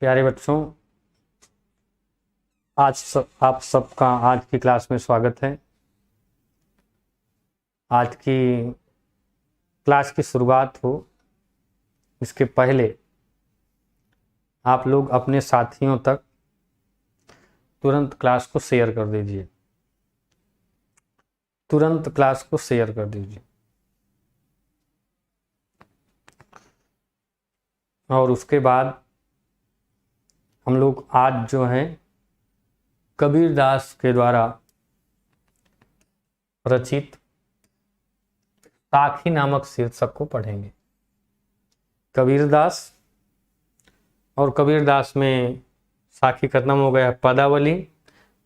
प्यारे बच्चों, आप सबका आज की क्लास में स्वागत है। आज की क्लास की शुरुआत हो इसके पहले आप लोग अपने साथियों तक तुरंत क्लास को शेयर कर दीजिए। तुरंत क्लास को शेयर कर दीजिए। और उसके बाद हम लोग आज जो है कबीरदास के द्वारा रचित साखी नामक शीर्षक को पढ़ेंगे। कबीरदास और कबीरदास में साखी खत्म हो गया। पदावली,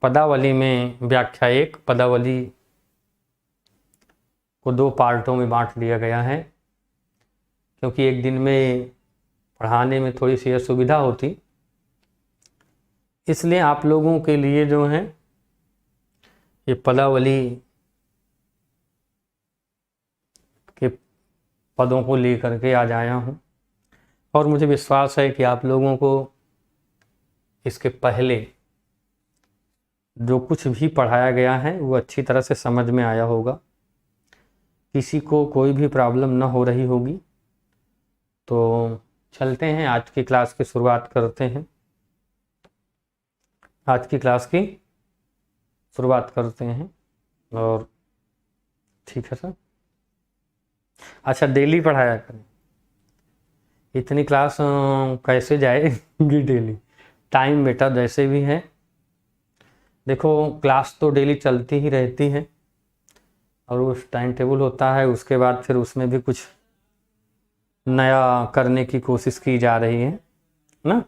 पदावली में व्याख्या एक, पदावली को दो पार्टों में बांट दिया गया है क्योंकि एक दिन में पढ़ाने में थोड़ी सी असुविधा होती, इसलिए आप लोगों के लिए जो है ये पदावली के पदों को लेकर के आज आया हूँ। और मुझे विश्वास है कि आप लोगों को इसके पहले जो कुछ भी पढ़ाया गया है वो अच्छी तरह से समझ में आया होगा। किसी को कोई भी प्रॉब्लम न हो रही होगी। तो चलते हैं, आज की क्लास की शुरुआत करते हैं। आज की क्लास की शुरुआत करते हैं। और ठीक है सर, अच्छा डेली पढ़ाया करें। इतनी क्लास कैसे जाएगी डेली? टाइम बेटा जैसे भी है, देखो क्लास तो डेली चलती ही रहती है और उस टाइम टेबल होता है, उसके बाद फिर उसमें भी कुछ नया करने की कोशिश की जा रही है ना।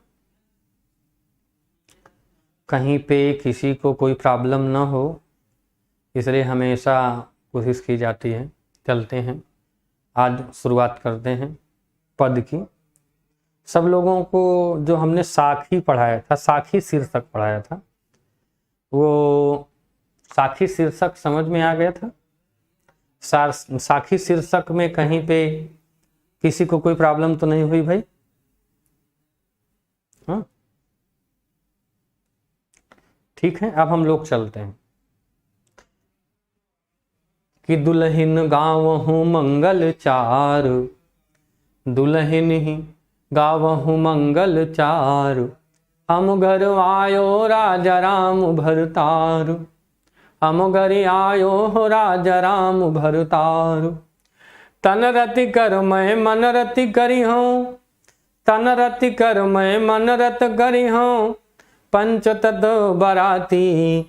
कहीं पे किसी को कोई प्रॉब्लम ना हो इसलिए हमेशा कोशिश की जाती है। चलते हैं, आज शुरुआत करते हैं पद की। सब लोगों को जो हमने साखी पढ़ाया था, साखी शीर्षक पढ़ाया था, वो साखी शीर्षक समझ में आ गया था। साखी शीर्षक में कहीं पे किसी को कोई प्रॉब्लम तो नहीं हुई भाई? हाँ ठीक है, अब हम लोग चलते हैं कि दुल्हन गावहु मंगल चार, दुल्हन ही गावहु मंगल चार, हम घर आयो राजा राम भरतार, हम घर आयो राजा राम भरतार, तन रति कर मैं मन रति करी हूँ, तन रति कर मैं मन रत करी हूँ, पंच तत बराती,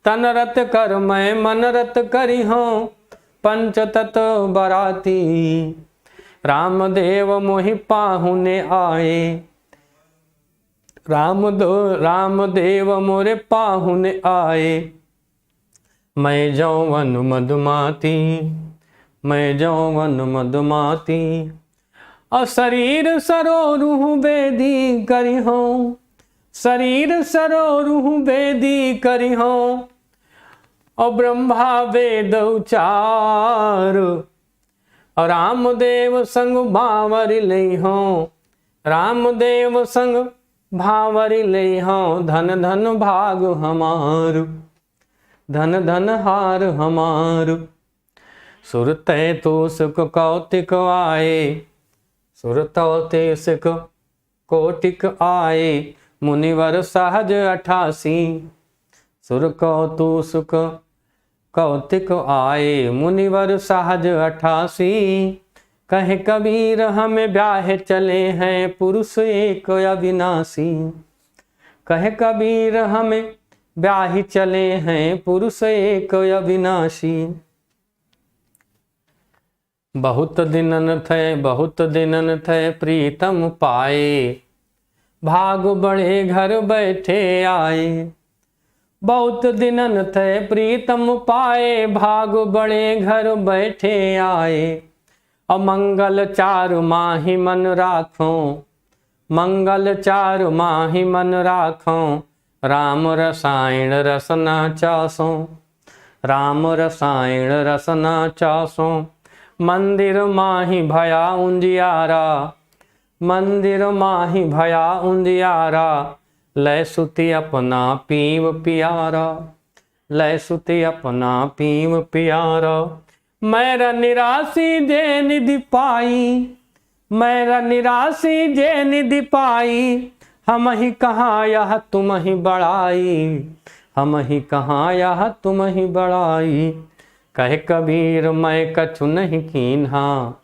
तन रत कर मैं मन रत करी हूँ, पंच तत बराती, रामदेव मोहि पाहुने आए, रामदेव मोरे पाहुने आए, मैं जौवन मधुमाती, मैं जौवन मधुमाती, और शरीर सरो रूह बेदी करी हूँ, शरीर सरो रूह बेदी करी हूँ, और ब्रह्मा वेद उचार, और रामदेव संग भावरी ले हों, रामदेव संग भावरी ले हों, धन धन भाग हमार, धन धन हार हमार, सुरते तो सुख कौतिक आए, सुरते सुख कोटिक आए, मुनिवर सहज 88, सुर कौतु सुख कौतिक आए, मुनिवर सहज 88, कहे कबीर हमें ब्याह चले हैं पुरुष एक अविनाशी, कहे कबीर हमें ब्याह चले हैं पुरुष एक अविनाशी, बहुत दिनन थे प्रीतम पाए, भाग बड़े घर बैठे आए, बहुत दिनन थे प्रीतम पाए, भाग बड़े घर बैठे आए, अमंगल चारु माहि मन राखों, मंगल चारु माहि मन राखों, राम रसायन रसना चासों, राम रसायन रसना चासों, मंदिर माहि भया उंजियारा, मंदिर माही भया उंदियारा, लय सुति अपना पीव पियारा, लय सुति अपना पीव पियारा। मेरा निराशी जे निधि पाई, मेरा निराशी जे निधि पाई, हम ही कहाँ यह तुम ही बड़ाई, हम ही कहाँ यह तुम ही बड़ाई। कहे कबीर मैं कछु नहीं कीन्हा,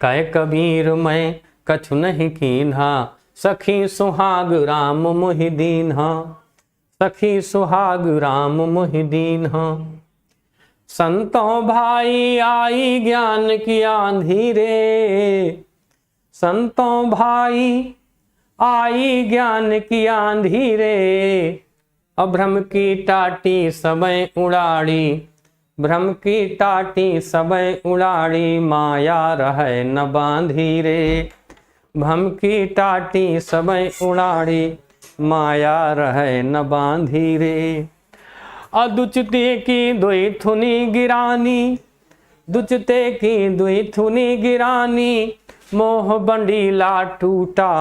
कहे कबीर मैं कछु नहीं कीन्हा, सखी सुहाग राम मोहि दीन्हा, सखी सुहाग राम मोहि दीन्हा। संतों भाई आई ज्ञान की आंधी रे, संतों भाई आई ज्ञान की आंधी रे, अभ्रम की टाटी सबय उड़ाड़ी, भ्रम की टाटी सबय उड़ाड़ी, माया रहे न बांधी रे, भ्रम की टाटी सबय उड़ाड़ी, माया रहे न बांधी रे। अदुचते की दुई थुनी गिरानी, दुचते की दुई थुनी गिरानी, मोह बंडीला टूटा,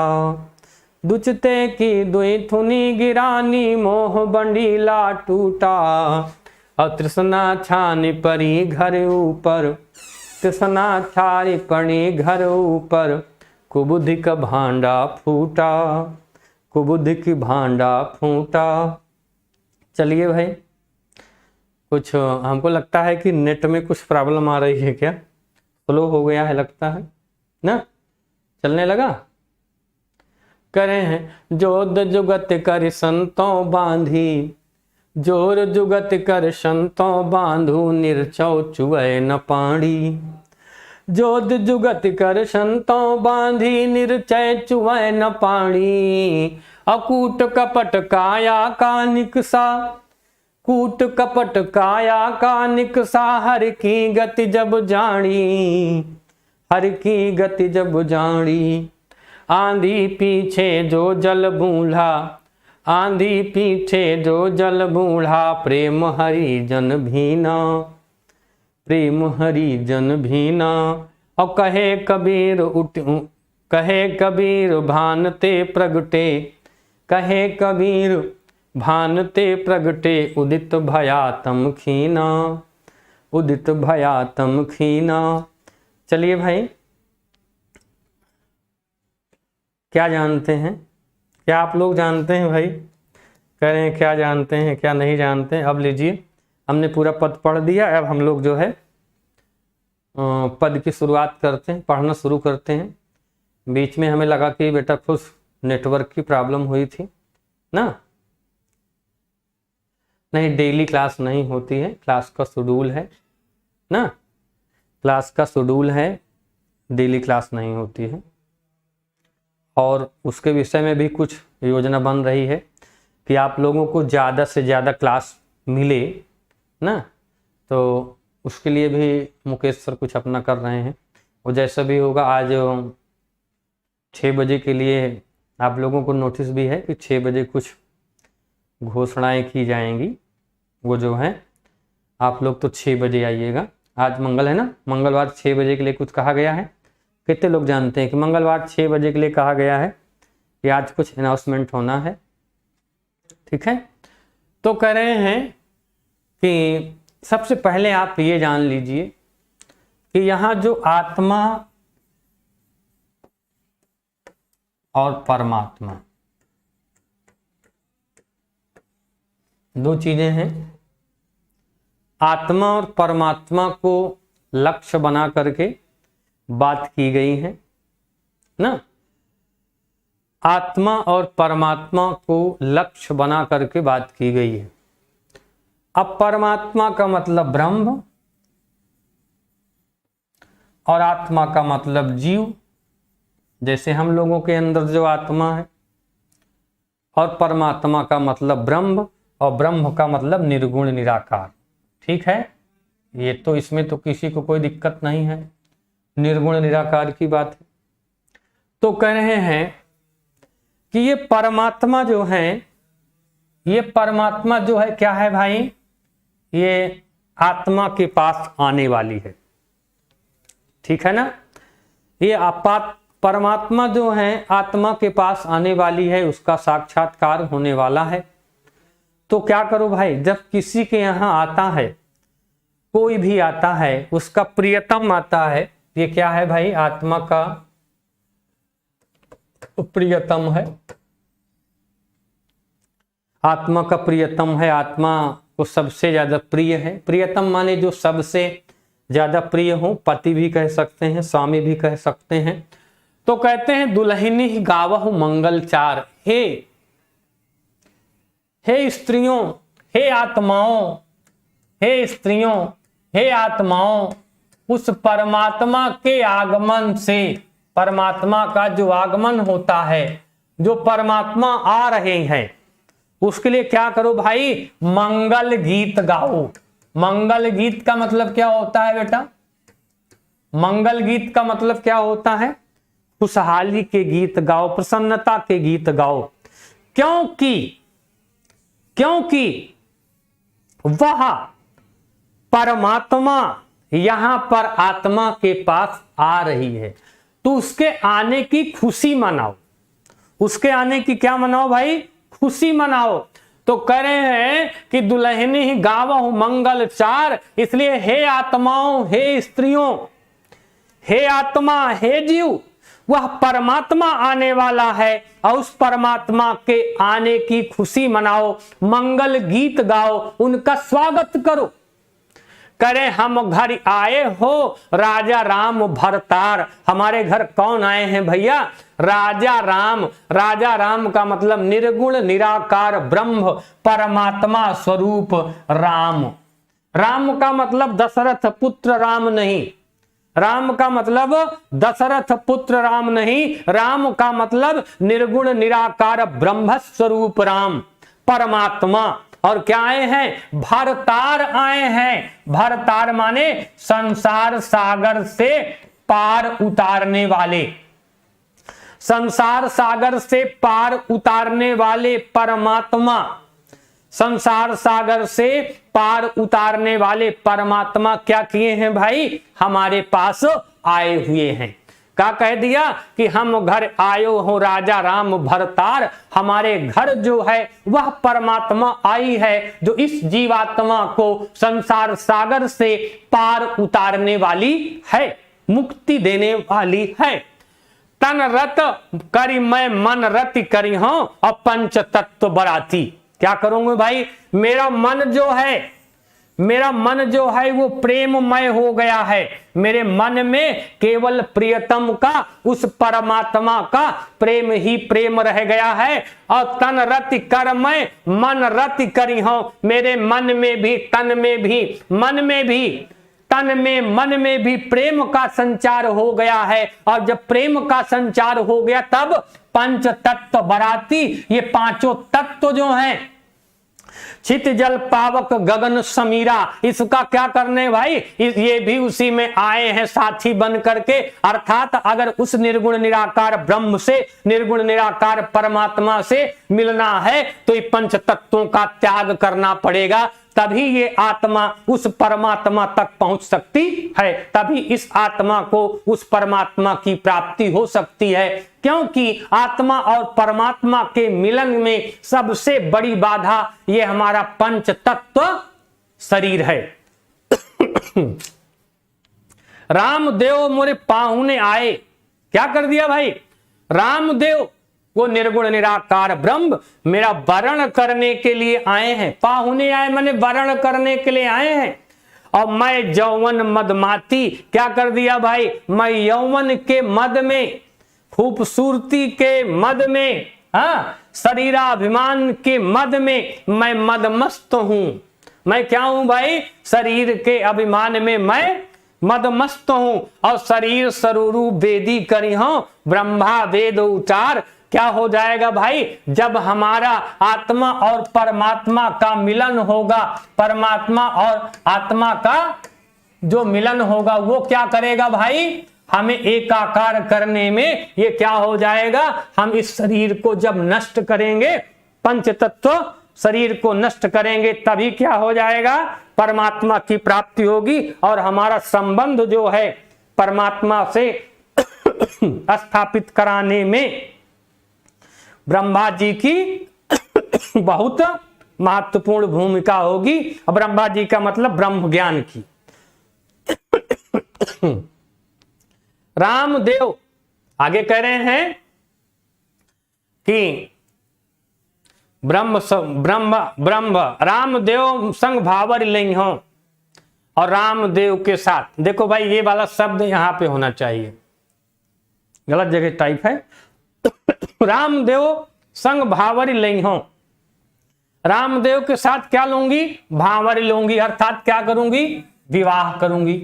दुचते की दुई थुनी गिरानी, मोह बंडीला टूटा। तृष्णा छानी परी घर ऊपर, तृष्णा छानी पड़ी घर ऊपर, कुबुद्धि का भांडा फूटा, कुबुद्धि की भांडा फूटा। चलिए भाई, कुछ हमको लगता है कि नेट में कुछ प्रॉब्लम आ रही है, क्या स्लो हो गया है लगता है ना, चलने लगा। करे हैं जोद जुगत कर संतों बांधी, जोर जुगत कर संतों बांधू, निर्चौ चुए न पाड़ी, जोद जुगत कर संतों बांधी, निर्चय चुए न पाड़ी। अकूट कपट काया का निकसा, कूट कपट काया का निकसा, हर की गति जब जानी, हर की गति जब जानी। आंधी पीछे जो जल बूढ़ा, आंधी पीछे जो जल बूढ़ा, प्रेम हरि जन भीना, प्रेम हरि जन भीना। और कहे कबीर उठ, कहे कबीर भानते प्रगटे, कहे कबीर भानते प्रगटे, उदित भया तम खीना, उदित भया तम खीना। चलिए भाई, क्या जानते हैं, क्या आप लोग जानते हैं भाई, कह रहे हैं क्या जानते हैं क्या नहीं जानते हैं। अब लीजिए, हमने पूरा पद पढ़ दिया, अब हम लोग जो है पद की शुरुआत करते हैं, पढ़ना शुरू करते हैं। बीच में हमें लगा कि बेटा कुछ नेटवर्क की प्रॉब्लम हुई थी ना, नहीं डेली क्लास नहीं होती है, क्लास का शेड्यूल है ना, क्लास का शेड्यूल है, डेली क्लास नहीं होती है। और उसके विषय में भी कुछ योजना बन रही है कि आप लोगों को ज़्यादा से ज़्यादा क्लास मिले ना, तो उसके लिए भी मुकेश सर कुछ अपना कर रहे हैं। और जैसा भी होगा, आज 6 बजे के लिए आप लोगों को नोटिस भी है कि 6 बजे कुछ घोषणाएं की जाएंगी, वो जो है आप लोग तो 6 बजे आइएगा। आज मंगल है ना, मंगलवार 6 बजे के लिए कुछ कहा गया है। कितने लोग जानते हैं कि मंगलवार 6 बजे के लिए कहा गया है कि आज कुछ अनाउंसमेंट होना है, ठीक है। तो कह रहे हैं कि सबसे पहले आप ये जान लीजिए कि यहाँ जो आत्मा और परमात्मा दो चीजें हैं। आत्मा और परमात्मा को लक्ष्य बना करके बात की गई है ना, आत्मा और परमात्मा को लक्ष्य बना करके बात की गई है। अब परमात्मा का मतलब ब्रह्म और आत्मा का मतलब जीव, जैसे हम लोगों के अंदर जो आत्मा है, और परमात्मा का मतलब ब्रह्म, और ब्रह्म का मतलब निर्गुण निराकार, ठीक है। ये तो इसमें तो किसी को कोई दिक्कत नहीं है, निर्गुण निराकार की बात है। तो कह रहे हैं कि ये परमात्मा जो है, ये परमात्मा जो है क्या है भाई, ये आत्मा के पास आने वाली है, ठीक है ना। ये परमात्मा जो है आत्मा के पास आने वाली है, उसका साक्षात्कार होने वाला है। तो क्या करो भाई, जब किसी के यहाँ आता है, कोई भी आता है, उसका प्रियतम आता है, ये क्या है भाई, आत्मा का प्रियतम है, आत्मा का प्रियतम है, आत्मा को सबसे ज्यादा प्रिय है। प्रियतम माने जो सबसे ज्यादा प्रिय हो, पति भी कह सकते हैं, स्वामी भी कह सकते हैं। तो कहते हैं दुल्हनी गावहु मंगल चार, हे स्त्रियों, हे आत्माओं, हे स्त्रियों, हे आत्माओं, उस परमात्मा के आगमन से, परमात्मा का जो आगमन होता है, जो परमात्मा आ रहे हैं, उसके लिए क्या करो भाई, मंगल गीत गाओ। मंगल गीत का मतलब क्या होता है बेटा, मंगल गीत का मतलब क्या होता है, खुशहाली के गीत गाओ, प्रसन्नता के गीत गाओ। क्योंकि वह परमात्मा यहां पर आत्मा के पास आ रही है, तो उसके आने की खुशी मनाओ। उसके आने की क्या मनाओ भाई, खुशी मनाओ। तो कह रहे हैं कि दुल्हनी ही गावहु मंगल चार, इसलिए हे आत्माओं, हे स्त्रियों, हे आत्मा, हे जीव, वह परमात्मा आने वाला है और उस परमात्मा के आने की खुशी मनाओ, मंगल गीत गाओ, उनका स्वागत करो। करे हम घर आए हो राजा राम भरतार। हमारे घर कौन आए हैं भैया, राजा राम। राजा राम का मतलब निर्गुण निराकार ब्रह्म परमात्मा स्वरूप राम। राम का मतलब दशरथ पुत्र राम नहीं, राम का मतलब दशरथ पुत्र राम नहीं, राम का मतलब निर्गुण निराकार ब्रह्म स्वरूप राम परमात्मा। और क्या आए हैं, भरतार आए हैं। भरतार माने संसार सागर से पार उतारने वाले, संसार सागर से पार उतारने वाले परमात्मा, संसार सागर से पार उतारने वाले परमात्मा क्या किए हैं भाई, हमारे पास आए हुए हैं। क्या कह दिया कि हम घर आयो हो राजा राम भरतार, हमारे घर जो है वह परमात्मा आई है जो इस जीवात्मा को संसार सागर से पार उतारने वाली है, मुक्ति देने वाली है। तन रत करी मैं मन रति करी हूं और पंच तत्व बराती। क्या करूंगे भाई, मेरा मन जो है, मेरा मन जो है वो प्रेममय हो गया है। मेरे मन में केवल प्रियतम का, उस परमात्मा का प्रेम ही प्रेम रह गया है। और तन रति कर मैं मन रति करी हूं, मेरे मन में भी, तन में भी, मन में भी, तन में, मन में भी प्रेम का संचार हो गया है। और जब प्रेम का संचार हो गया तब पंच तत्व बराती, ये पांचों तत्व जो हैं, छित जल पावक गगन समीरा, इसका क्या करने भाई, ये भी उसी में आए हैं साथी बन करके। अर्थात अगर उस निर्गुण निराकार ब्रह्म से, निर्गुण निराकार परमात्मा से मिलना है तो ये पंच तत्वों का त्याग करना पड़ेगा, तभी ये आत्मा उस परमात्मा तक पहुंच सकती है, तभी इस आत्मा को उस परमात्मा की प्राप्ति हो सकती है। क्योंकि आत्मा और परमात्मा के मिलन में सबसे बड़ी बाधा ये हमारा पंच तत्व शरीर है। रामदेव मोरे पाहुने आए, क्या कर दिया भाई, रामदेव वो निर्गुण निराकार ब्रह्म मेरा वरण करने के लिए आए हैं। पाहुने आए माने वरण करने के लिए आए हैं। और मैं यौवन मदमाती, क्या कर दिया भाई, मैं यौवन के मद में, खूबसूरती के मद में, हाँ, शरीराभिमान के मद में मैं मदमस्त हूं। मैं क्या हूं भाई, शरीर के अभिमान में मैं मदमस्त हूं। और शरीर सरूरू वेदी करी हूं, ब्रह्मा वेद उचार। क्या हो जाएगा भाई, जब हमारा आत्मा और परमात्मा का मिलन होगा, परमात्मा और आत्मा का जो मिलन होगा वो क्या करेगा भाई, हमें एकाकार करने में ये क्या हो जाएगा, हम इस शरीर को जब नष्ट करेंगे, पंच तत्व शरीर को नष्ट करेंगे, तभी क्या हो जाएगा, परमात्मा की प्राप्ति होगी और हमारा संबंध जो है परमात्मा से स्थापित कराने में ब्रह्मा जी की बहुत महत्वपूर्ण भूमिका होगी। और ब्रह्मा जी का मतलब ब्रह्म ज्ञान की। रामदेव आगे कह रहे हैं कि ब्रह्म रामदेव संग भावर लिंग हो, और रामदेव के साथ, देखो भाई ये वाला शब्द यहां पे होना चाहिए, गलत जगह टाइप है। रामदेव संग भावरी लिंग हो, रामदेव के साथ क्या लूंगी? भावरी लूंगी, अर्थात क्या करूंगी? विवाह करूंगी।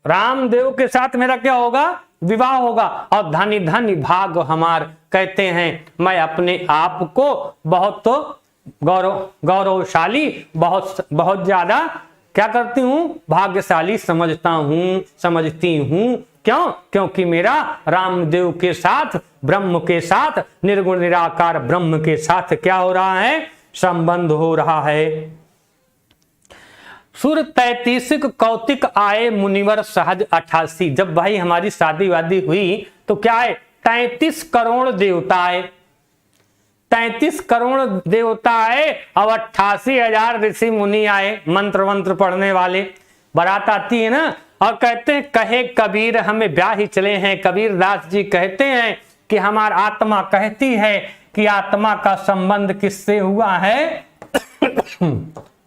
रामदेव के साथ मेरा क्या होगा? विवाह होगा। और धनी धनी भाग हमार, कहते हैं मैं अपने आप को बहुत तो गौरवशाली, बहुत ज्यादा क्या करती हूं? भाग्यशाली समझता हूं, समझती हूं। क्यों? क्योंकि मेरा रामदेव के साथ, ब्रह्म के साथ, निर्गुण निराकार ब्रह्म के साथ क्या हो रहा है? संबंध हो रहा है। सुर 33 कौतिक आए मुनिवर सहज 88। जब भाई हमारी शादी वादी हुई तो क्या है? 33 करोड़ देवता आए, 33 करोड़ देवता आए और 88,000 ऋषि मुनि आए, मंत्र वंत्र पढ़ने वाले। बारात आती है ना, और कहते हैं कहे कबीर हमें ब्याह ही चले हैं। कबीर दास जी कहते हैं कि हमारी आत्मा कहती है कि आत्मा का संबंध किससे हुआ है?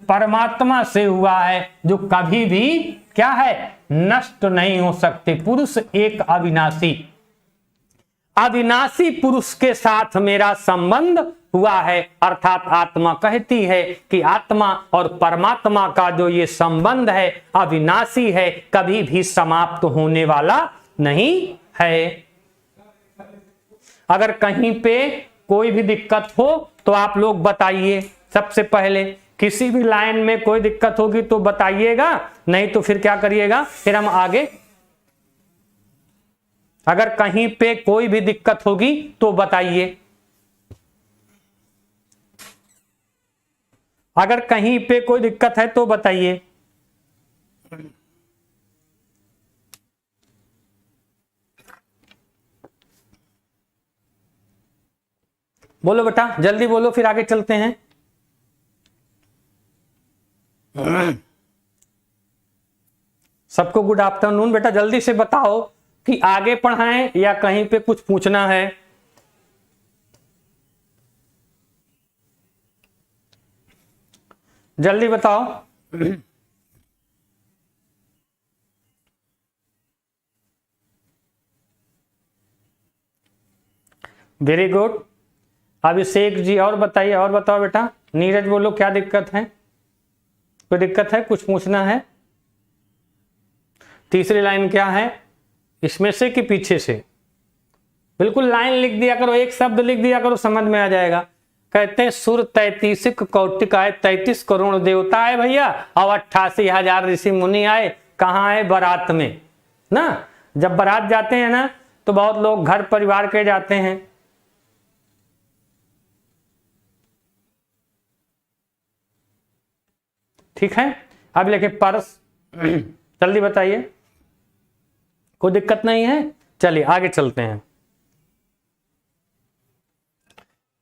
परमात्मा से हुआ है, जो कभी भी क्या है? नष्ट नहीं हो सकते। पुरुष एक अविनाशी, अविनाशी पुरुष के साथ मेरा संबंध हुआ है। अर्थात आत्मा कहती है कि आत्मा और परमात्मा का जो ये संबंध है अविनाशी है, कभी भी समाप्त होने वाला नहीं है। अगर कहीं पे कोई भी दिक्कत हो तो आप लोग बताइए। सबसे पहले किसी भी लाइन में कोई दिक्कत होगी तो बताइएगा, नहीं तो फिर क्या करिएगा? फिर हम आगे। अगर कहीं पे कोई भी दिक्कत होगी तो बताइए। अगर कहीं पे कोई दिक्कत है तो बताइए। बोलो बेटा, जल्दी बोलो, फिर आगे चलते हैं। सबको गुड आफ्टरनून। बेटा जल्दी से बताओ कि आगे पढ़ाएं या कहीं पे कुछ पूछना है। जल्दी बताओ। Very good. अभिषेक जी और बताइए, और बताओ बेटा। नीरज बोलो क्या दिक्कत है? कोई दिक्कत है? कुछ पूछना है? तीसरी लाइन क्या है? इसमें से कि पीछे से? बिल्कुल लाइन लिख दिया करो, एक शब्द लिख दिया करो, समझ में आ जाएगा। कहते हैं सुर 33 कौटिक आए, 33 करोड़ देवता आए भैया, और 88,000 ऋषि मुनि आए। कहाँ आए? बारात में ना। जब बारात जाते हैं ना तो बहुत लोग घर परिवार के जाते हैं। ठीक है, अब लेके पर्स। जल्दी बताइए, कोई दिक्कत नहीं है? चलिए आगे चलते हैं।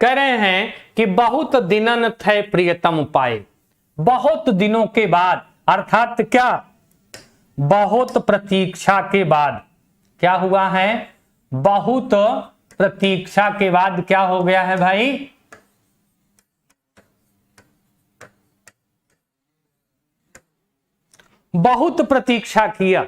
कह रहे हैं कि बहुत दिनन थे प्रियतम पाए। बहुत दिनों के बाद, अर्थात क्या? बहुत प्रतीक्षा के बाद क्या हुआ है? बहुत प्रतीक्षा के बाद क्या हो गया है भाई? बहुत प्रतीक्षा किया,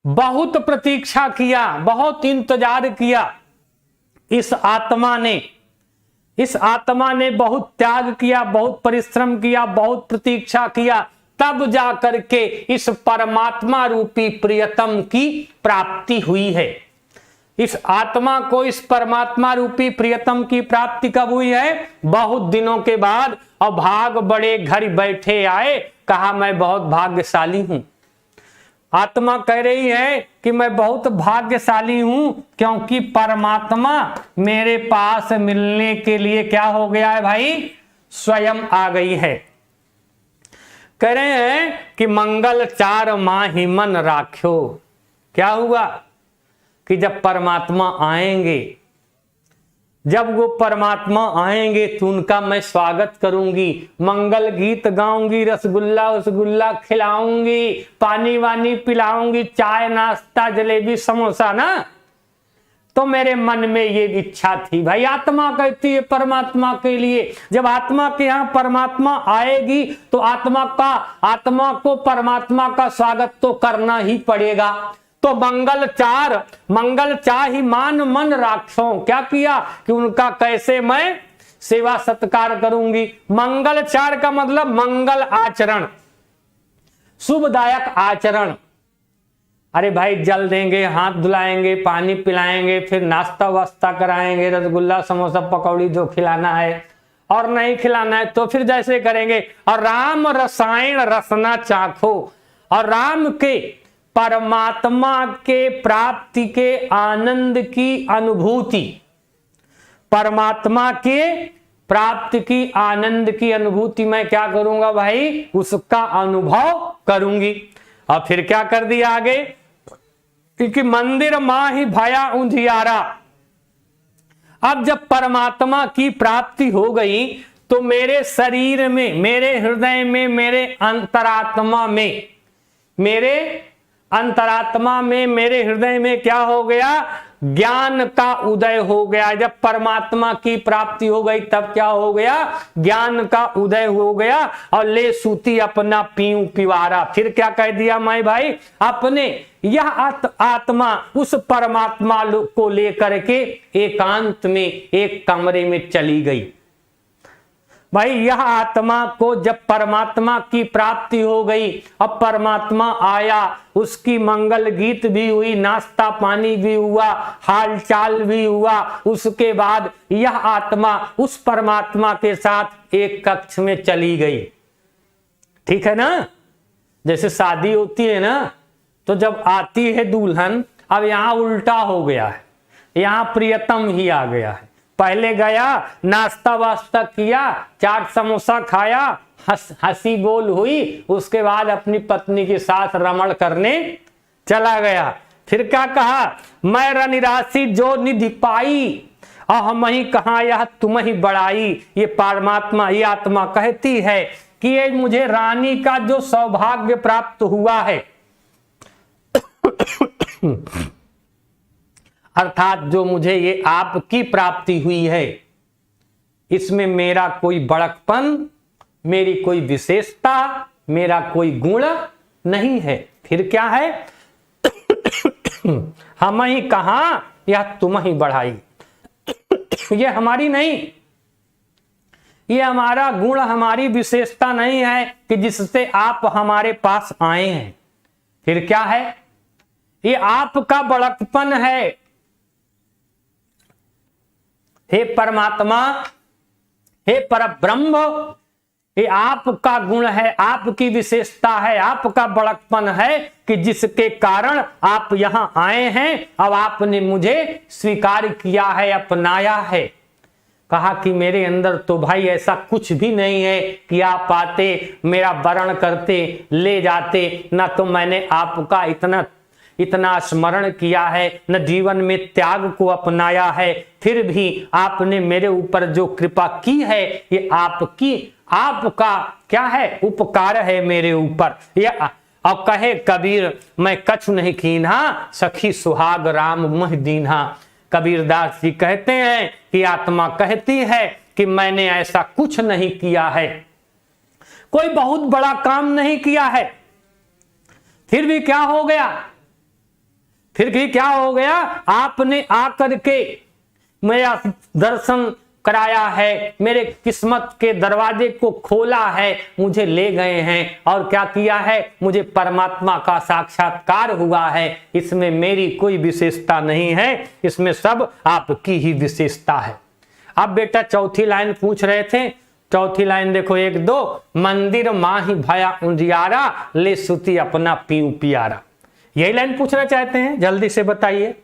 बहुत प्रतीक्षा किया, बहुत इंतजार किया। इस आत्मा ने बहुत त्याग किया, बहुत परिश्रम किया, बहुत प्रतीक्षा किया, तब जा करके इस परमात्मा रूपी प्रियतम की प्राप्ति हुई है। इस आत्मा को, इस परमात्मा रूपी प्रियतम की प्राप्ति कब हुई है? बहुत दिनों के बाद। और भाग बड़े घर बैठे आए, कहा मैं बहुत भाग्यशाली हूं। आत्मा कह रही है कि मैं बहुत भाग्यशाली हूं, क्योंकि परमात्मा मेरे पास मिलने के लिए क्या हो गया है भाई? स्वयं आ गई है। कह रहे हैं कि मंगल चार माही मन राख्यो। क्या हुआ कि जब परमात्मा आएंगे, जब वो परमात्मा आएंगे तो उनका मैं स्वागत करूंगी, मंगल गीत गाऊंगी, रसगुल्ला रसगुल्ला खिलाऊंगी, पानी वानी पिलाऊंगी, चाय नाश्ता जलेबी समोसा ना। तो मेरे मन में ये इच्छा थी भाई, आत्मा कहती है परमात्मा के लिए, जब आत्मा के यहाँ परमात्मा आएगी तो आत्मा को परमात्मा का स्वागत तो करना ही पड़ेगा। तो मंगल चार ही मान मन राखो। क्या किया कि उनका कैसे मैं सेवा सत्कार करूंगी। मंगल चार का मतलब मंगल आचरण, शुभदायक आचरण। अरे भाई जल देंगे, हाथ धुलाएंगे, पानी पिलाएंगे, फिर नाश्ता वास्ता कराएंगे, रसगुल्ला समोसा पकौड़ी जो खिलाना है, और नहीं खिलाना है तो फिर जैसे करेंगे। और राम रसायन रसना चाखो, और राम के परमात्मा के प्राप्ति के आनंद की अनुभूति, परमात्मा के प्राप्ति की आनंद की अनुभूति मैं क्या करूंगा भाई, उसका अनुभव करूंगी। और फिर क्या कर दिया आगे, क्योंकि मंदिर माही भया उजियारा। अब जब परमात्मा की प्राप्ति हो गई तो मेरे शरीर में, मेरे हृदय में, मेरे अंतरात्मा में, मेरे हृदय में क्या हो गया, ज्ञान का उदय हो गया। जब परमात्मा की प्राप्ति हो गई तब क्या हो गया, ज्ञान का उदय हो गया। और ले सूती अपना पीऊं पिवारा। फिर क्या कह दिया मैं भाई, अपने यह आत्मा उस परमात्मा को लेकर के एकांत में एक कमरे में चली गई। भाई यह आत्मा को जब परमात्मा की प्राप्ति हो गई, अब परमात्मा आया, उसकी मंगल गीत भी हुई, नाश्ता पानी भी हुआ, हाल चाल भी हुआ। उसके बाद यह आत्मा उस परमात्मा के साथ एक कक्ष में चली गई। ठीक है ना, जैसे शादी होती है ना, तो जब आती है दुल्हन, अब यहां उल्टा हो गया है, यहां प्रियतम ही आ गया है। पहले गया, नाश्ता वास्ता किया, चाट समोसा खाया, हंसी बोल हुई, उसके बाद अपनी पत्नी के साथ रमण करने चला गया। फिर क्या कहा, मैं रनिराशि जो निधि पाई, और हम ही कहा यह तुम ही बड़ाई। ये परमात्मा, ये आत्मा कहती है कि ये मुझे रानी का जो सौभाग्य प्राप्त हुआ है, अर्थात जो मुझे ये आपकी प्राप्ति हुई है, इसमें मेरा कोई बड़कपन, मेरी कोई विशेषता, मेरा कोई गुण नहीं है। फिर क्या है, हम ही कहा या तुम ही बढ़ाई। ये हमारी नहीं, ये हमारा गुण, हमारी विशेषता नहीं है कि जिससे आप हमारे पास आए हैं। फिर क्या है, ये आपका बड़कपन है। हे परमात्मा, हे परब्रह्म, ये आपका गुण है, आपकी विशेषता है, आपका बड़कपन है कि जिसके कारण आप यहां आए हैं। अब आपने मुझे स्वीकार किया है, अपनाया है। कहा कि मेरे अंदर तो भाई ऐसा कुछ भी नहीं है कि आप आते, मेरा वरण करते, ले जाते, ना तो मैंने आपका इतना स्मरण किया है, न जीवन में त्याग को अपनाया है। फिर भी आपने मेरे ऊपर जो कृपा की है, ये आपका क्या है, उपकार है मेरे ऊपर। यह अब कहे कबीर, मैं कछु नहीं कीन्हा, सखी सुहाग राम मह दीन्हा। कबीरदास जी कहते हैं कि आत्मा कहती है कि मैंने ऐसा कुछ नहीं किया है, कोई बहुत बड़ा काम नहीं किया है। फिर भी क्या हो गया, आपने आकर के मेरा दर्शन कराया है, मेरे किस्मत के दरवाजे को खोला है, मुझे ले गए हैं। और क्या किया है, मुझे परमात्मा का साक्षात्कार हुआ है। इसमें मेरी कोई विशेषता नहीं है, इसमें सब आपकी ही विशेषता है। अब बेटा चौथी लाइन पूछ रहे थे, चौथी लाइन देखो, 1 2, मंदिर माही भया उजियारा, ले सुती अपना पीऊं पियारा। यही लाइन पूछना चाहते हैं, जल्दी से बताइए,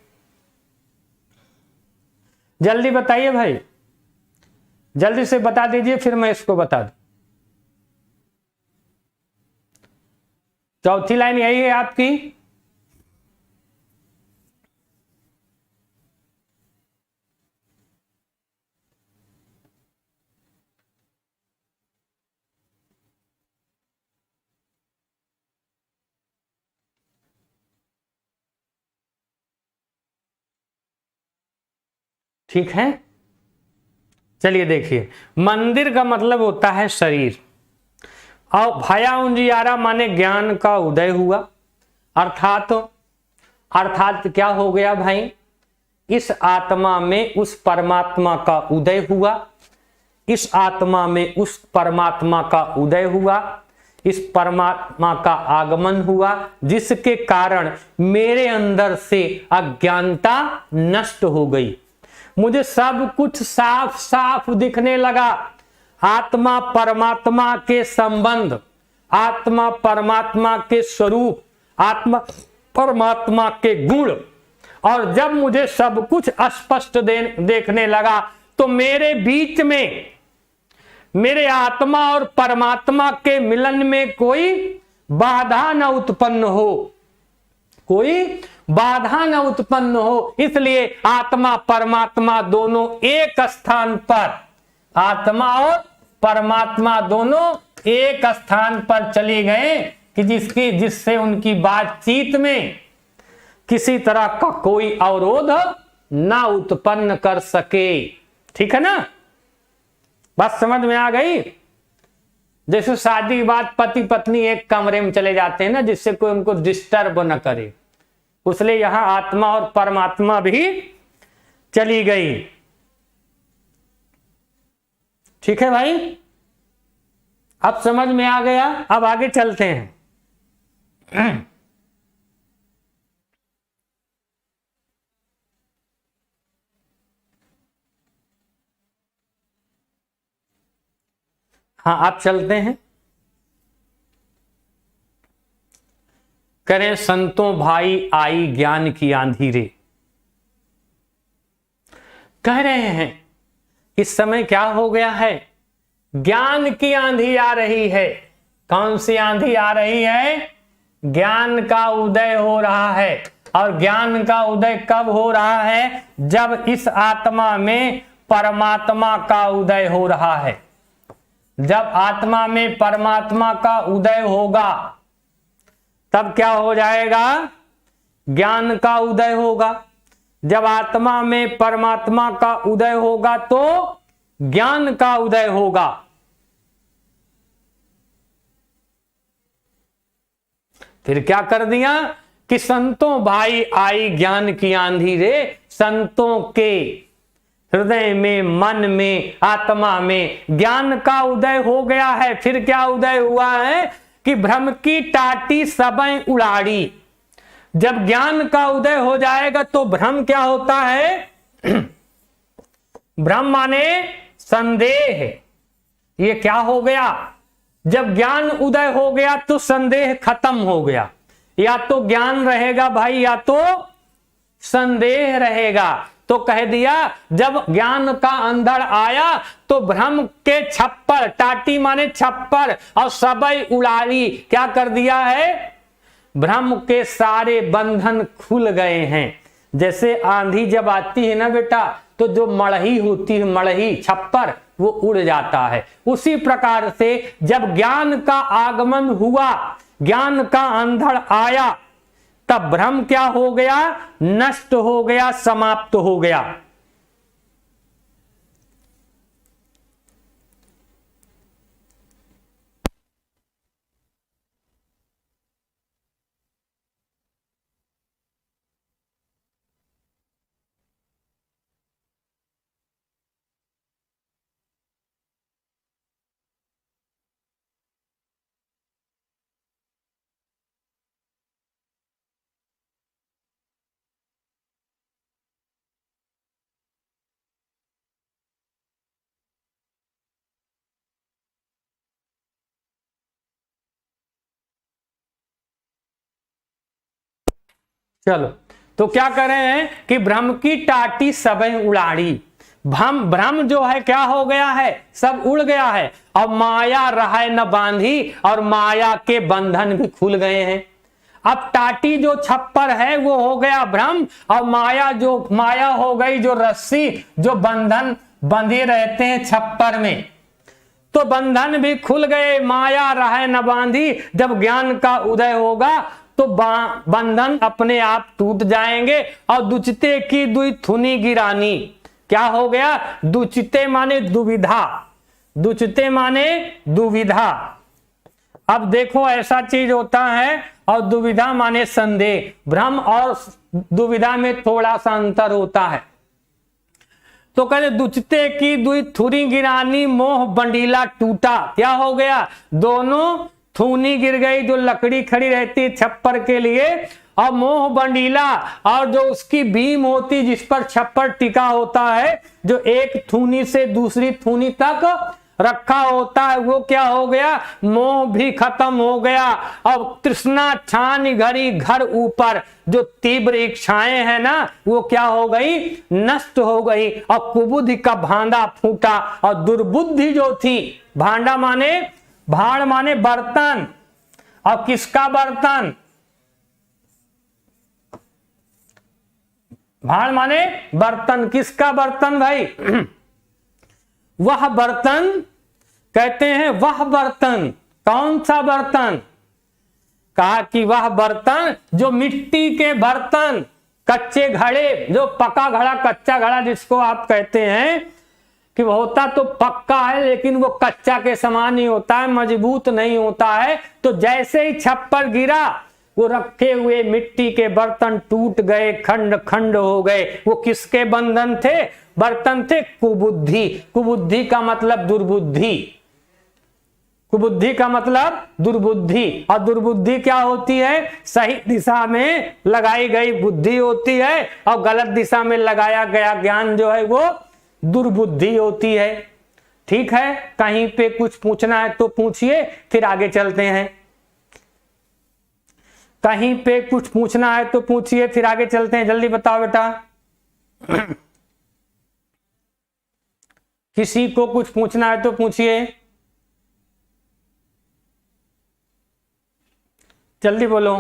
जल्दी बताइए भाई। जल्दी से बता दीजिए, फिर मैं इसको बता दूं। चौथी लाइन यही है आपकी। ठीक है, चलिए देखिए, मंदिर का मतलब होता है शरीर, और भया उजियारा माने ज्ञान का उदय हुआ, अर्थात अर्थात क्या हो गया भाई, इस आत्मा में उस परमात्मा का उदय हुआ, इस आत्मा में उस परमात्मा का उदय हुआ, इस परमात्मा का आगमन हुआ, जिसके कारण मेरे अंदर से अज्ञानता नष्ट हो गई, मुझे सब कुछ साफ साफ दिखने लगा। आत्मा परमात्मा के संबंध, आत्मा परमात्मा के स्वरूप, आत्मा परमात्मा के गुण, और जब मुझे सब कुछ स्पष्ट देखने लगा तो मेरे बीच में, मेरे आत्मा और परमात्मा के मिलन में कोई बाधा न उत्पन्न हो, कोई बाधा न उत्पन्न हो। इसलिए आत्मा परमात्मा दोनों एक स्थान पर, आत्मा और परमात्मा दोनों एक स्थान पर चले गए कि जिससे उनकी बातचीत में किसी तरह का कोई अवरोध ना उत्पन्न कर सके। ठीक है ना, बात समझ में आ गई। जैसे शादी के बाद पति पत्नी एक कमरे में चले जाते हैं ना, जिससे कोई उनको डिस्टर्ब न करे, उसलिए यहां आत्मा और परमात्मा भी चली गई। ठीक है भाई, अब समझ में आ गया। अब आगे चलते हैं। हाँ, आप चलते हैं। करें संतों भाई आई ज्ञान की आंधी रे। कह रहे हैं इस समय क्या हो गया है, ज्ञान की आंधी आ रही है। कौन सी आंधी आ रही है? ज्ञान का उदय हो रहा है। और ज्ञान का उदय कब हो रहा है? जब इस आत्मा में परमात्मा का उदय हो रहा है। जब आत्मा में परमात्मा का उदय होगा तब क्या हो जाएगा? ज्ञान का उदय होगा। जब आत्मा में परमात्मा का उदय होगा तो ज्ञान का उदय होगा। फिर क्या कर दिया कि संतों भाई आई ज्ञान की आंधी रे। संतों के हृदय में, मन में, आत्मा में ज्ञान का उदय हो गया है। फिर क्या उदय हुआ है कि भ्रम की टाटी सबें उड़ाड़ी। जब ज्ञान का उदय हो जाएगा तो भ्रम क्या होता है? भ्रम माने संदेह। ये क्या हो गया? जब ज्ञान उदय हो गया तो संदेह खत्म हो गया। या तो ज्ञान रहेगा भाई, या तो संदेह रहेगा। तो कह दिया जब ज्ञान का अंधड़ आया तो भ्रम के छप्पर, टाटी माने छप्पर, और सबई उड़ारी, क्या कर दिया है? भ्रम के सारे बंधन खुल गए हैं। जैसे आंधी जब आती है ना बेटा, तो जो मड़ही होती है, मड़ही छप्पर, वो उड़ जाता है। उसी प्रकार से जब ज्ञान का आगमन हुआ, ज्ञान का अंधड़ आया, तब भ्रम क्या हो गया? नष्ट हो गया, समाप्त हो गया। चलो, तो क्या कर रहे हैं कि भ्रम की टाटी सबें उड़ाड़ी। भ्रम जो है क्या हो गया है, सब उड़ गया है। और माया रहे न बांधी, और माया के बंधन भी खुल गए हैं। अब टाटी जो छप्पर है वो हो गया भ्रम, और माया हो गई जो रस्सी, जो बंधन बंधे रहते हैं छप्पर में, तो बंधन भी खुल गए। माया रहे न बांधी, जब ज्ञान का उदय होगा तो बंधन अपने आप टूट जाएंगे। और दुचिते की दुई थुनी गिरानी, क्या हो गया, दुचिते माने दुविधा, दुचिते माने दुविधा। अब देखो ऐसा चीज होता है, और दुविधा माने संदेह। भ्रम और दुविधा में थोड़ा सा अंतर होता है। तो कहते दुचते की दुई थुरी गिरानी, मोह बंडीला टूटा। क्या हो गया, दोनों थूनी गिर गई, जो लकड़ी खड़ी रहती छप्पर के लिए, और मोह बंडीला, और जो उसकी बीम होती जिस पर छप्पर टिका होता है, जो एक थूनी से दूसरी थूनी तक रखा होता है, वो क्या हो गया, मोह भी खत्म हो गया। अब तृष्णा छान घड़ी घर ऊपर, जो तीव्र इच्छाएं है ना, वो क्या हो गई, नष्ट हो गई। और कुबुद्धि का भांडा फूटा, और दुर्बुद्धि जो थी, भांडा माने भाड़ माने बर्तन, और किसका बर्तन, भाड़ माने बर्तन, किसका बर्तन भाई, वह बर्तन, कहते हैं वह बर्तन, कौन सा बर्तन, कहा कि वह बर्तन जो मिट्टी के बर्तन, कच्चे घड़े, जो पका घड़ा, कच्चा घड़ा जिसको आप कहते हैं कि वो होता तो पक्का है, लेकिन वो कच्चा के समान ही होता है, मजबूत नहीं होता है। तो जैसे ही छप्पर गिरा, वो रखे हुए मिट्टी के बर्तन टूट गए, खंड खंड हो गए। वो किसके बंधन थे, बर्तन थे कुबुद्धि। कुबुद्धि का मतलब दुर्बुद्धि, कुबुद्धि का मतलब दुर्बुद्धि। और दुर्बुद्धि क्या होती है, सही दिशा में लगाई गई बुद्धि होती है, और गलत दिशा में लगाया गया ज्ञान जो है वो दुर्बुद्धि होती है। ठीक है, कहीं पे कुछ पूछना है तो पूछिए, फिर आगे चलते हैं। कहीं पे कुछ पूछना है तो पूछिए, फिर आगे चलते हैं। जल्दी बताओ बेटा। किसी को कुछ पूछना है तो पूछिए, जल्दी बोलो।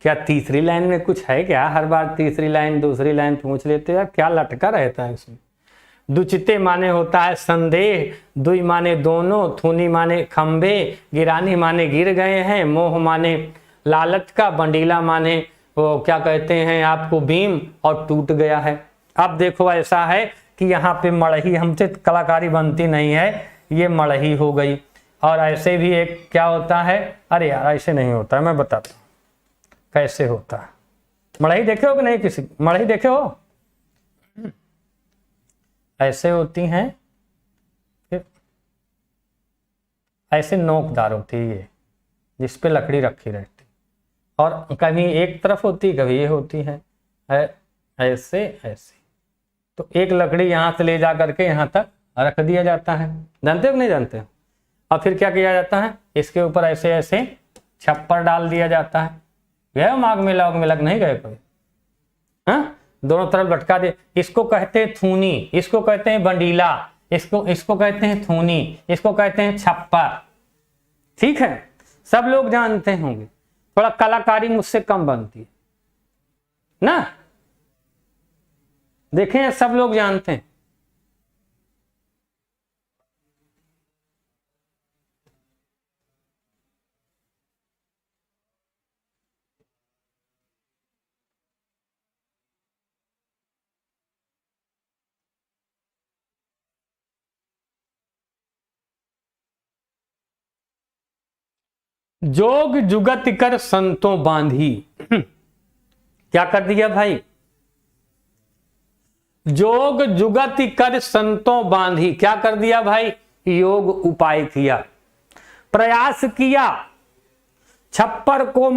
क्या तीसरी लाइन में कुछ है क्या, हर बार तीसरी लाइन दूसरी लाइन पूछ लेते हो, क्या लटका रहता है इसमें। दुचिते माने होता है संदेह, दुई माने दोनों, थूनी माने खंबे, गिरानी माने गिर गए हैं, मोह माने लालच का, बंडीला माने वो क्या कहते हैं आपको बीम, और टूट गया है। अब देखो ऐसा है कि यहाँ पे मड़ही, हमसे कलाकारी बनती नहीं है, ये मड़ही हो गई। और ऐसे भी एक क्या होता है, अरे यार ऐसे नहीं होता है, मैं बताता हूँ कैसे होता है। मड़ही देखे हो कि नहीं, किसी मड़ही देखे हो, ऐसे होती हैं, फिर ऐसे नोकदार होती है ये, जिस पे लकड़ी रखी रहती, और कभी एक तरफ होती कभी ये होती है, ऐसे ऐसे। तो एक लकड़ी यहाँ से ले जा करके यहाँ तक रख दिया जाता है, जानते हो कि नहीं जानते हो। और फिर क्या किया जाता है, इसके ऊपर ऐसे ऐसे छप्पर डाल दिया जाता है। गए माघ मेला नहीं गए कोई, हाँ, दोनों तरफ लटका दे। इसको कहते हैं थूनी, इसको कहते हैं बंडीला, इसको कहते हैं थूनी, इसको कहते हैं छप्पर। ठीक है, सब लोग जानते होंगे, थोड़ा कलाकारी मुझसे कम बनती है ना, देखें सब लोग जानते हैं। जोग जुगत कर संतों बांधी, क्या कर दिया भाई, जोग जुगत कर संतों बांधी, क्या कर दिया भाई, योग उपाय किया, प्रयास किया, छप्पर को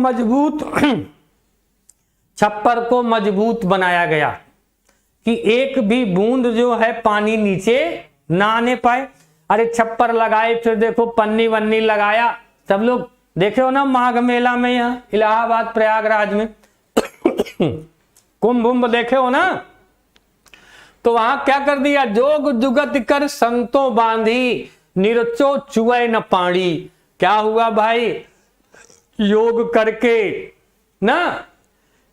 मजबूत बनाया गया कि एक भी बूंद जो है पानी नीचे ना आने पाए। अरे छप्पर लगाए, फिर देखो पन्नी वन्नी लगाया, सब लोग देखे हो ना माघ मेला में, यहाँ इलाहाबाद प्रयागराज में कुंभ उम्भ देखे हो ना, तो वहां क्या कर दिया, जोग जुगत कर संतो बांधी, निरचो चुए न पानी। क्या हुआ भाई, योग करके ना,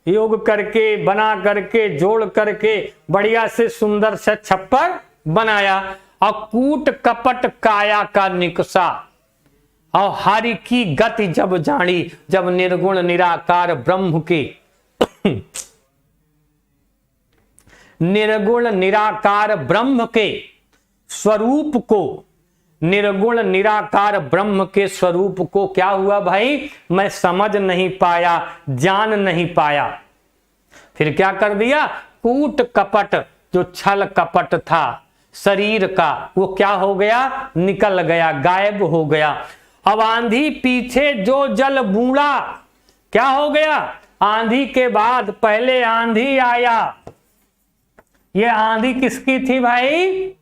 योग करके बना करके जोड़ करके बढ़िया से सुंदर से छप्पर बनाया, और कूट कपट काया का निकसा, और हरि की गति जब जानी, जब निर्गुण निराकार ब्रह्म के निर्गुण निराकार ब्रह्म के स्वरूप को, निर्गुण निराकार ब्रह्म के स्वरूप को क्या हुआ भाई, मैं समझ नहीं पाया, जान नहीं पाया। फिर क्या कर दिया, कूट कपट, जो छल कपट था शरीर का, वो क्या हो गया, निकल गया, गायब हो गया। अब आंधी पीछे जो जल बूढ़ा, क्या हो गया, आंधी के बाद पहले आंधी आया। ये आंधी किसकी थी भाई,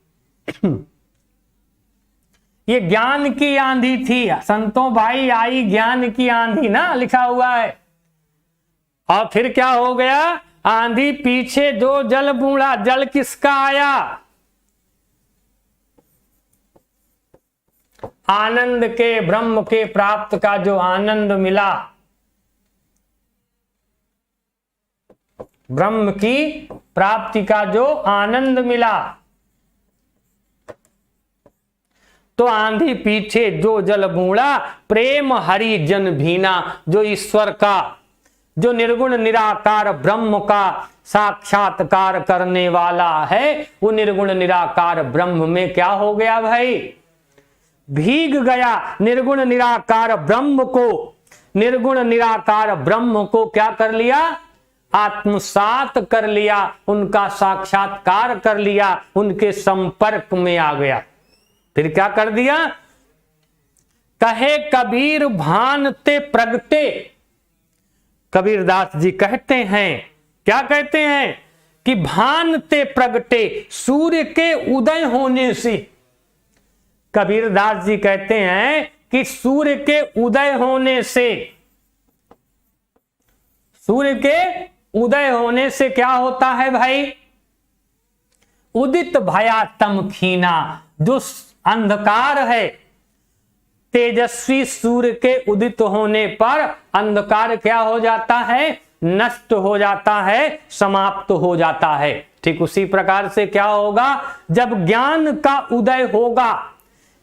ये ज्ञान की आंधी थी। संतों भाई आई ज्ञान की आंधी ना, लिखा हुआ है। और फिर क्या हो गया, आंधी पीछे जो जल बूढ़ा, जल किसका आया, आनंद के, ब्रह्म के प्राप्त का जो आनंद मिला, ब्रह्म की प्राप्ति का जो आनंद मिला, तो आंधी पीछे जो जल बूढ़ा, प्रेम हरि जन भीना, जो ईश्वर का, जो निर्गुण निराकार ब्रह्म का साक्षात्कार करने वाला है, वो निर्गुण निराकार ब्रह्म में क्या हो गया भाई, भीग गया। निर्गुण निराकार ब्रह्म को, निर्गुण निराकार ब्रह्म को क्या कर लिया, आत्मसात कर लिया, उनका साक्षात्कार कर लिया, उनके संपर्क में आ गया। फिर क्या कर दिया, कहे कबीर भान ते प्रगटे, कबीरदास जी कहते हैं, क्या कहते हैं कि भान ते प्रगटे, सूर्य के उदय होने से, कबीरदास जी कहते हैं कि सूर्य के उदय होने से, सूर्य के उदय होने से क्या होता है भाई, उदित भया तम खीना, जो अंधकार है, तेजस्वी सूर्य के उदित होने पर अंधकार क्या हो जाता है, नष्ट हो जाता है, समाप्त हो जाता है। ठीक उसी प्रकार से क्या होगा, जब ज्ञान का उदय होगा,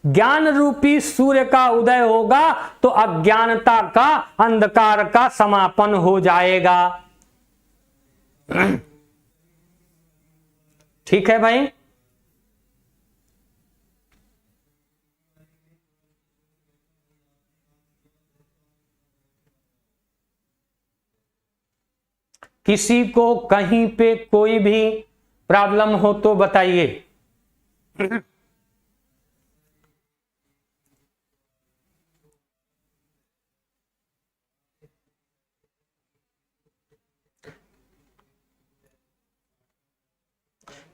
ज्ञान रूपी सूर्य का उदय होगा, तो अज्ञानता का, अंधकार का समापन हो जाएगा। ठीक है भाई, किसी को कहीं पे कोई भी प्रॉब्लम हो तो बताइए।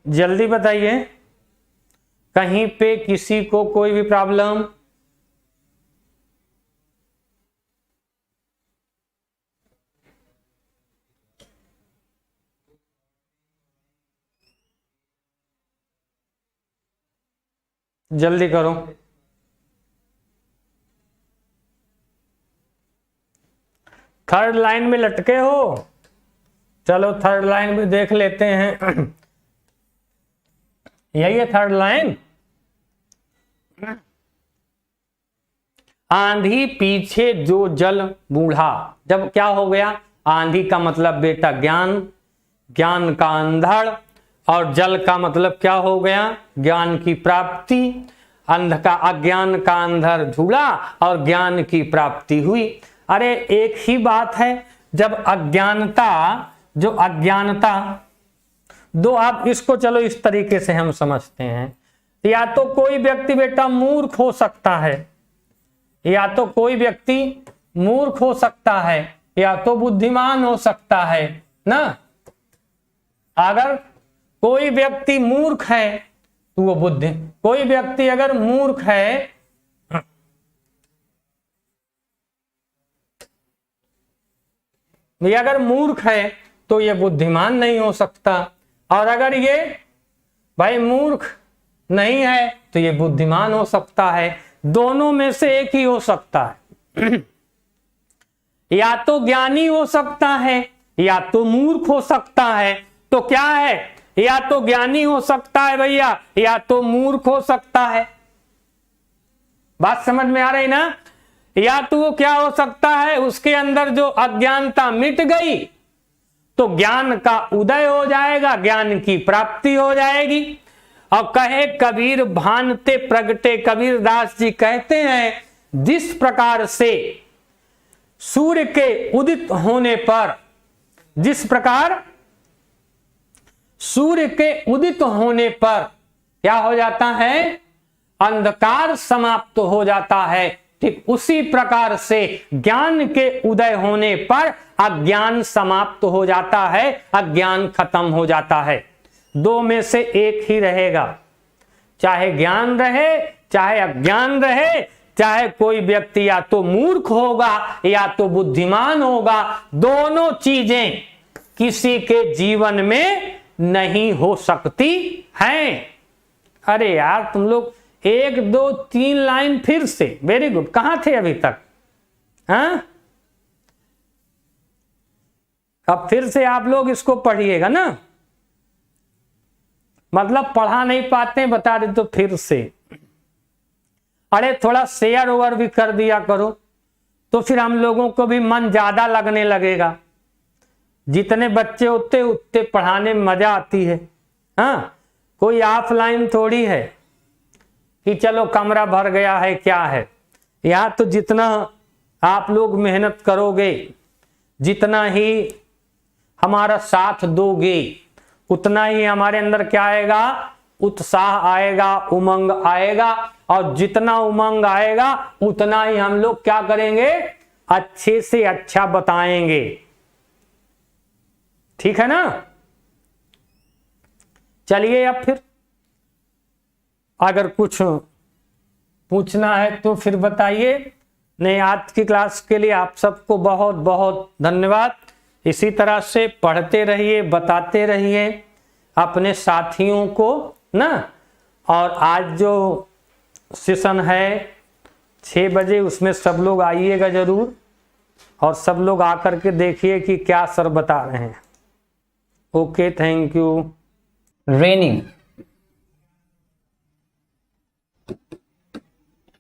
जल्दी बताइए, कहीं पे किसी को कोई भी प्रॉब्लम, जल्दी करो। थर्ड लाइन में लटके हो, चलो थर्ड लाइन भी देख लेते हैं। यही है थर्ड लाइन, आंधी पीछे जो जल बूढ़ा, जब क्या हो गया, आंधी का मतलब बेटा ज्ञान, ज्ञान का अंधड़, और जल का मतलब क्या हो गया, ज्ञान की प्राप्ति, अंध का अज्ञान का अंधर झूला और ज्ञान की प्राप्ति हुई। अरे एक ही बात है, जब अज्ञानता, जो अज्ञानता, दो आप इसको चलो इस तरीके से हम समझते हैं, या तो कोई व्यक्ति बेटा मूर्ख हो सकता है, या तो कोई व्यक्ति मूर्ख हो सकता है, या तो बुद्धिमान हो सकता है ना। अगर कोई व्यक्ति मूर्ख है तो वो बुद्धि, कोई व्यक्ति अगर मूर्ख है, अगर मूर्ख है तो ये बुद्धिमान नहीं हो सकता, और अगर ये भाई मूर्ख नहीं है तो ये बुद्धिमान हो सकता है। दोनों में से एक ही हो सकता है। या तो ज्ञानी हो सकता है या तो मूर्ख हो सकता है। तो क्या है, या तो ज्ञानी हो सकता है भैया या तो मूर्ख हो सकता है। बात समझ में आ रही ना? या तो वो क्या हो सकता है, उसके अंदर जो अज्ञानता मिट गई तो ज्ञान का उदय हो जाएगा, ज्ञान की प्राप्ति हो जाएगी। और कहे कबीर भानते प्रगटे, कबीर दास जी कहते हैं जिस प्रकार से सूर्य के उदित होने पर, जिस प्रकार सूर्य के उदित होने पर क्या हो जाता है, अंधकार समाप्त हो जाता है, ठीक उसी प्रकार से ज्ञान के उदय होने पर अज्ञान समाप्त हो जाता है, अज्ञान खत्म हो जाता है। दो में से एक ही रहेगा, चाहे ज्ञान रहे चाहे अज्ञान रहे, चाहे कोई व्यक्ति या तो मूर्ख होगा या तो बुद्धिमान होगा, दोनों चीजें किसी के जीवन में नहीं हो सकती हैं। अरे यार तुम लोग 1 2 3 लाइन फिर से, वेरी गुड, कहां थे अभी तक? हाँ, अब फिर से आप लोग इसको पढ़िएगा ना, मतलब पढ़ा नहीं पाते बता दे तो फिर से। अरे थोड़ा शेयर ओवर भी कर दिया करो तो फिर हम लोगों को भी मन ज्यादा लगने लगेगा। जितने बच्चे होते उतने पढ़ाने में मजा आती है। हाँ, कोई ऑफलाइन थोड़ी है कि चलो कमरा भर गया है क्या है। यहाँ तो जितना आप लोग मेहनत करोगे, जितना ही हमारा साथ दोगे, उतना ही हमारे अंदर क्या आएगा, उत्साह आएगा, उमंग आएगा। और जितना उमंग आएगा उतना ही हम लोग क्या करेंगे, अच्छे से अच्छा बताएंगे। ठीक है ना? चलिए अब फिर अगर कुछ पूछना है तो फिर बताइए। नहीं, आज की क्लास के लिए आप सबको बहुत बहुत धन्यवाद। इसी तरह से पढ़ते रहिए, बताते रहिए अपने साथियों को ना। और आज जो सेशन है 6 बजे, उसमें सब लोग आइएगा जरूर, और सब लोग आकर के देखिए कि क्या सर बता रहे हैं। Okay, thank you. रेनिंग,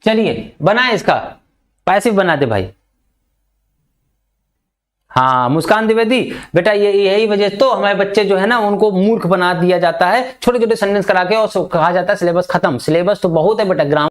चलिए बनाए इसका पैसिव बना दे भाई। हाँ, मुस्कान द्विवेदी बेटा, ये यही वजह तो हमारे बच्चे जो है ना उनको मूर्ख बना दिया जाता है, छोटे छोटे सेंटेंस करा के और कहा जाता है सिलेबस खत्म। सिलेबस तो बहुत है बेटा, ग्रामर